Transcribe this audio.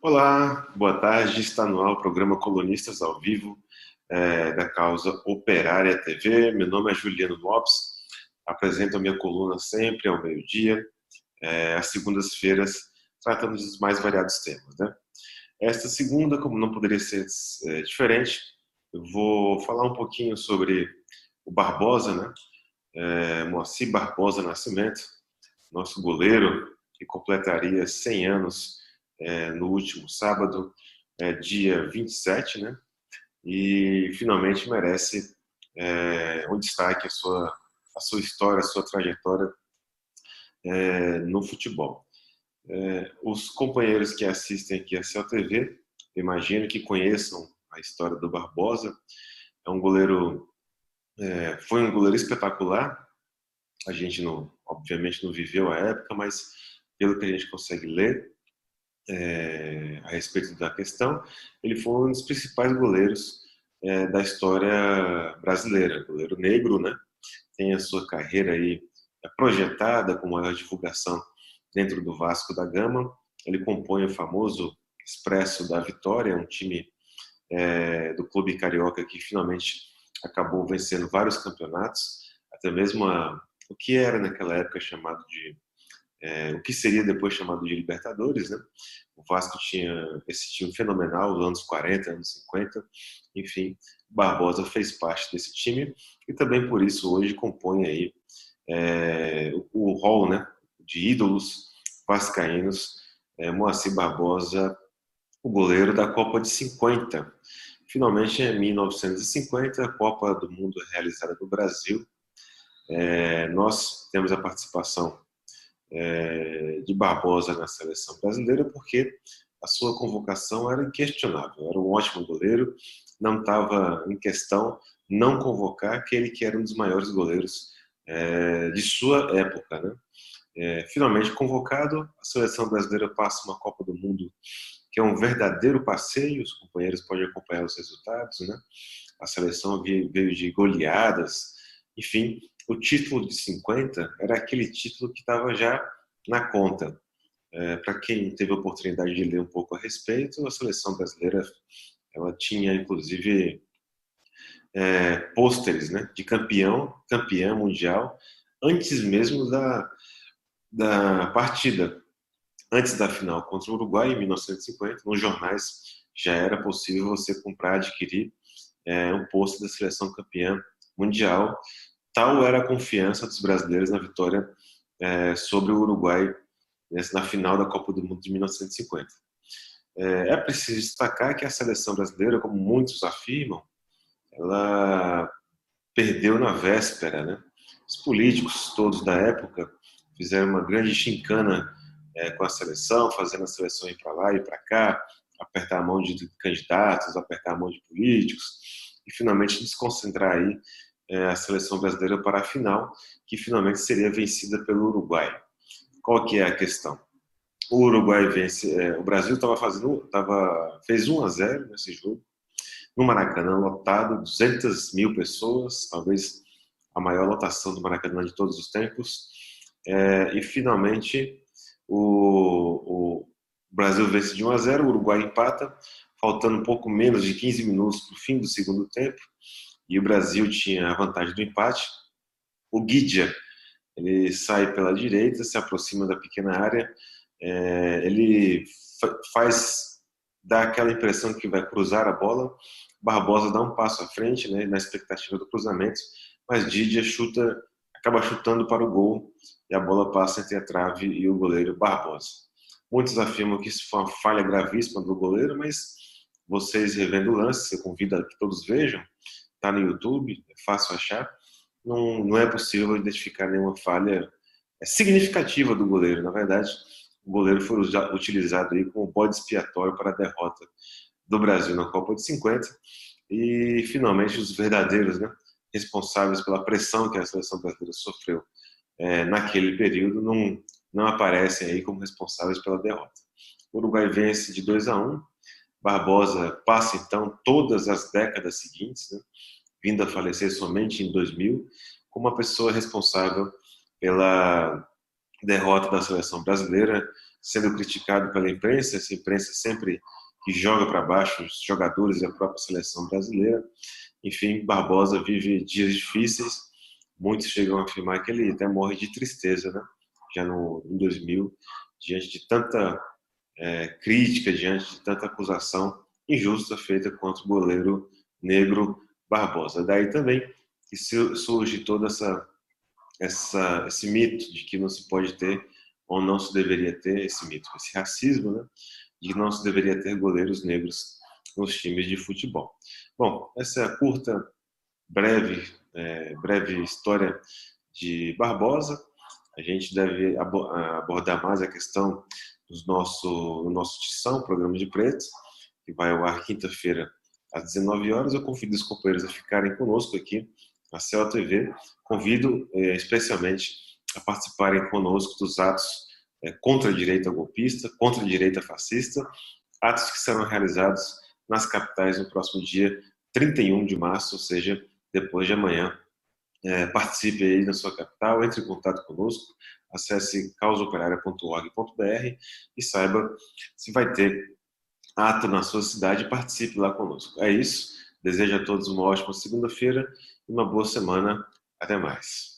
Olá, boa tarde. Está no ar o programa Colunistas ao Vivo, da causa Operária TV. Meu nome é Juliano Lopes, apresento a minha coluna sempre ao meio-dia, às segundas-feiras, tratando dos mais variados temas, né? Esta segunda, como não poderia ser diferente, eu vou falar um pouquinho sobre o Barbosa, né? Moacir Barbosa Nascimento, nosso goleiro, que completaria 100 anos no último sábado, dia 27, né? E finalmente merece um destaque a sua história, a sua trajetória no futebol. Os companheiros que assistem aqui a Cel TV, imagino que conheçam a história do Barbosa. É um goleiro, foi um goleiro espetacular. A gente não, obviamente, não viveu a época, mas pelo que a gente consegue ler a respeito da questão, ele foi um dos principais goleiros da história brasileira, goleiro negro, né? Tem a sua carreira aí projetada com maior divulgação dentro do Vasco da Gama. Ele compõe o famoso Expresso da Vitória, um time do clube carioca que finalmente acabou vencendo vários campeonatos, até mesmo o que era naquela época chamado de o que seria depois chamado de Libertadores, né? O Vasco tinha esse time fenomenal dos anos 40, anos 50, enfim, Barbosa fez parte desse time e também por isso hoje compõe aí o hall, né, de ídolos vascaínos, Moacir Barbosa, o goleiro da Copa de 50. Finalmente, em 1950, a Copa do Mundo é realizada no Brasil. Nós temos a participação de Barbosa na seleção brasileira, porque a sua convocação era inquestionável, era um ótimo goleiro, não estava em questão não convocar aquele que era um dos maiores goleiros de sua época, né? Finalmente convocado, a seleção brasileira passa uma Copa do Mundo que é um verdadeiro passeio, os companheiros podem acompanhar os resultados, né? A seleção veio de goleadas, enfim, o título de 50 era aquele título que estava já na conta. Para quem teve a oportunidade de ler um pouco a respeito, a seleção brasileira ela tinha inclusive pôsteres, né, de campeã mundial, antes mesmo da partida, antes da final contra o Uruguai em 1950, nos jornais já era possível você comprar, adquirir um pôster da seleção campeã mundial. Tal era a confiança dos brasileiros na vitória sobre o Uruguai na final da Copa do Mundo de 1950. É preciso destacar que a seleção brasileira, como muitos afirmam, ela perdeu na véspera, né? Os políticos todos da época fizeram uma grande chincana com a seleção, fazendo a seleção ir para lá e para cá, apertar a mão de candidatos, apertar a mão de políticos e finalmente desconcentrar aí a seleção brasileira para a final, que finalmente seria vencida pelo Uruguai. Qual que é a questão? O Uruguai vence, o Brasil fez 1-0 nesse jogo, no Maracanã lotado, 200 mil pessoas, talvez a maior lotação do Maracanã de todos os tempos, e finalmente o Brasil vence de 1-0, o Uruguai empata, faltando um pouco menos de 15 minutos para o fim do segundo tempo, e o Brasil tinha a vantagem do empate. O Guidia, ele sai pela direita, se aproxima da pequena área, ele dá aquela impressão que vai cruzar a bola. Barbosa dá um passo à frente, né, na expectativa do cruzamento, mas Didia acaba chutando para o gol e a bola passa entre a trave e o goleiro Barbosa. Muitos afirmam que isso foi uma falha gravíssima do goleiro, mas vocês revendo o lance, eu convido a que todos vejam, está no YouTube, é fácil achar. Não é possível identificar nenhuma falha significativa do goleiro. Na verdade, o goleiro foi utilizado aí como bode expiatório para a derrota do Brasil na Copa de 50 e finalmente os verdadeiros, né, responsáveis pela pressão que a seleção brasileira sofreu naquele período não aparecem aí como responsáveis pela derrota. O Uruguai vence de 2-1. Barbosa passa então todas as décadas seguintes, né, vindo a falecer somente em 2000, como a pessoa responsável pela derrota da seleção brasileira, sendo criticado pela imprensa, essa imprensa sempre que joga para baixo os jogadores e a própria seleção brasileira. Enfim, Barbosa vive dias difíceis, muitos chegam a afirmar que ele até morre de tristeza, né? Já em 2000, diante de tanta crítica, diante de tanta acusação injusta feita contra o goleiro negro Barbosa. Daí também que surge todo esse mito de que não se pode ter ou não se deveria ter esse mito, esse racismo, né? De que não se deveria ter goleiros negros nos times de futebol. Bom, essa é a curta, breve história de Barbosa. A gente deve abordar mais a questão do nosso Tição, programa de pretos, que vai ao ar quinta-feira às 19 horas. Eu convido os companheiros a ficarem conosco aqui na CEL TV. Convido especialmente a participarem conosco dos atos contra a direita golpista, contra a direita fascista, atos que serão realizados nas capitais no próximo dia 31 de março, ou seja, depois de amanhã. Participe aí na sua capital, entre em contato conosco, acesse causaoperaria.org.br e saiba se vai ter ato na sua cidade e participe lá conosco. É isso, desejo a todos uma ótima segunda-feira e uma boa semana. Até mais.